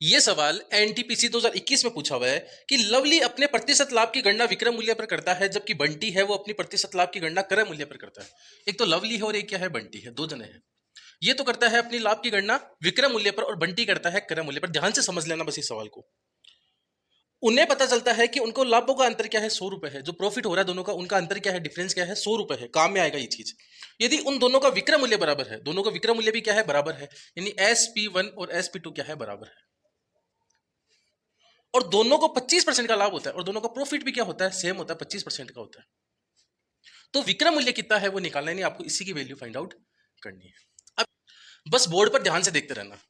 ये सवाल एनटीपीसी 2021 में पूछा हुआ है कि लवली अपने प्रतिशत लाभ की गणना विक्रय मूल्य पर करता है, जबकि बंटी है वो अपनी प्रतिशत लाभ की गणना क्रय मूल्य पर करता है। एक तो लवली है और एक क्या है, बंटी है, दो जने हैं। ये तो करता है अपनी लाभ की गणना विक्रय मूल्य पर और बंटी करता है क्रय मूल्य पर। ध्यान से समझ लेना बस इस सवाल को। उन्हें पता चलता है कि उनको लाभों का अंतर क्या है, 100 रुपए है। जो प्रॉफिट हो रहा है दोनों का, उनका अंतर क्या है, डिफरेंस क्या है, 100 रुपए है। काम में आएगा ये चीज। यदि उन दोनों का विक्रय मूल्य बराबर है, दोनों का विक्रय मूल्य भी क्या है, बराबर है, यानी SP1 और SP2 क्या है, बराबर है, और दोनों को 25% का लाभ होता है और दोनों का प्रॉफिट भी क्या होता है, सेम होता है, 25% का होता है, तो विक्रय मूल्य कितना है वो निकालना है, नहीं आपको इसी की वैल्यू फाइंड आउट करनी है। अब बस बोर्ड पर ध्यान से देखते रहना।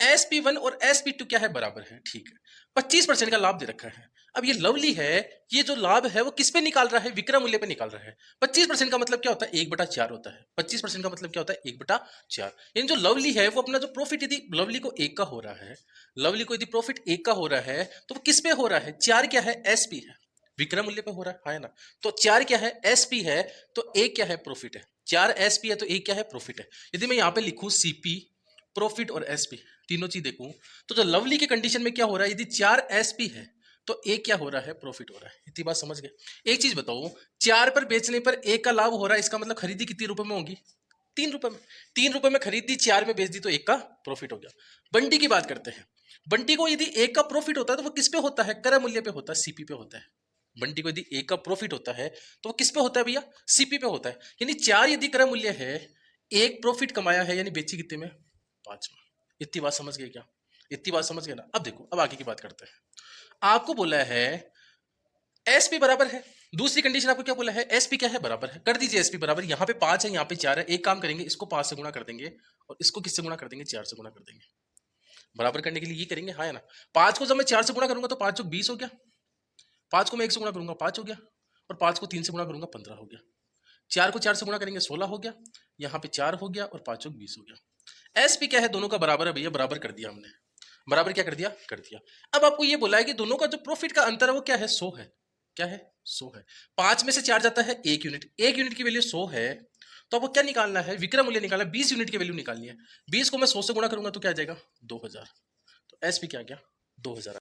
SP1 और SP2 क्या है, बराबर है, ठीक है। 25% का लाभ दे रखा है। अब ये लवली है, ये जो लाभ है वो किस पे निकाल रहा है, विक्रय मूल्य पे निकाल रहा है। 25% का मतलब क्या होता है, 1/4 होता है। 25% का मतलब क्या होता है, 1/4। यानी जो लवली है वो अपना जो प्रॉफिट, यदि लवली को एक का हो रहा है, लवली को यदि प्रॉफिट एक का हो रहा है तो वो किस पे हो रहा है, 4 क्या है, SP है, विक्रय मूल्य पे हो रहा है ना। तो 4 क्या है, SP है, तो एक क्या है, प्रॉफिट है। 4 SP है तो एक क्या है, प्रॉफिट है। यदि मैं यहां पे लिखूं CP, प्रॉफिट और SP, तीनों चीज देखूं, तो जो लवली की कंडीशन में क्या हो रहा है, यदि 4 SP है तो एक क्या हो रहा है, प्रॉफिट हो रहा है। इतनी बात समझ गए। एक चीज बताओ, 4 पर बेचने पर एक का लाभ हो रहा है, इसका मतलब खरीदी कितनी रुपए में होगी, 3 रुपए में। 3 रुपए में खरीदी, 4 में बेच दी, तो एक का प्रॉफिट हो गया। बंटी की बात करते हैं। बंटी को यदि एक का प्रॉफिट होता है तो वो किस पे होता है, क्रय मूल्य पे होता है, CP पे होता है। बंटी को यदि एक का प्रॉफिट होता है तो वो किस पे होता है भैया, CP पे होता है। यानी 4 यदि क्रय मूल्य है, एक प्रॉफिट कमाया है, यानी बेची कितने में, 5 में। इतनी बात समझ गए क्या, इतनी बात समझ गए ना। अब देखो, अब आगे की बात करते हैं। आपको बोला है SP बराबर है, दूसरी कंडीशन आपको क्या बोला है, SP क्या है, बराबर है। कर दीजिए SP बराबर, यहां पे 5 है, यहां पे 4 है। एक काम करेंगे, इसको 5 से गुणा कर देंगे और इसको किससे गुणा कर देंगे, 4 से गुणा कर देंगे। बराबर करने के लिए ये करेंगे, हाँ है ना। 5 को जब मैं 4 से गुणा करूंगा तो 5 चौक 20 हो गया। 5 को मैं 1 से गुणा करूंगा, 5 हो गया, और 5 को 3 से गुणा करूंगा, 15 हो गया। 4 को 4 से गुणा करेंगे, 16 हो गया। यहाँ पे 4 हो गया और 5 चौक 20 हो गया। SP क्या है, दोनों का बराबर है भैया, बराबर कर दिया हमने। बराबर क्या कर दिया, कर दिया। अब आपको ये बोला है कि दोनों का जो प्रॉफिट का अंतर है वो क्या है, 100 है। क्या है, 100 है। 5 में से 4 जाता है 1 यूनिट, 1 यूनिट की वैल्यू 100 है। तो आपको क्या निकालना है, विक्रय मूल्य निकालना है, 20 यूनिट की वैल्यू निकालनी है। 20 को मैं 100 से गुणा करूंगा तो क्या आ जाएगा, 2000। तो SP क्या आ गया, 2000।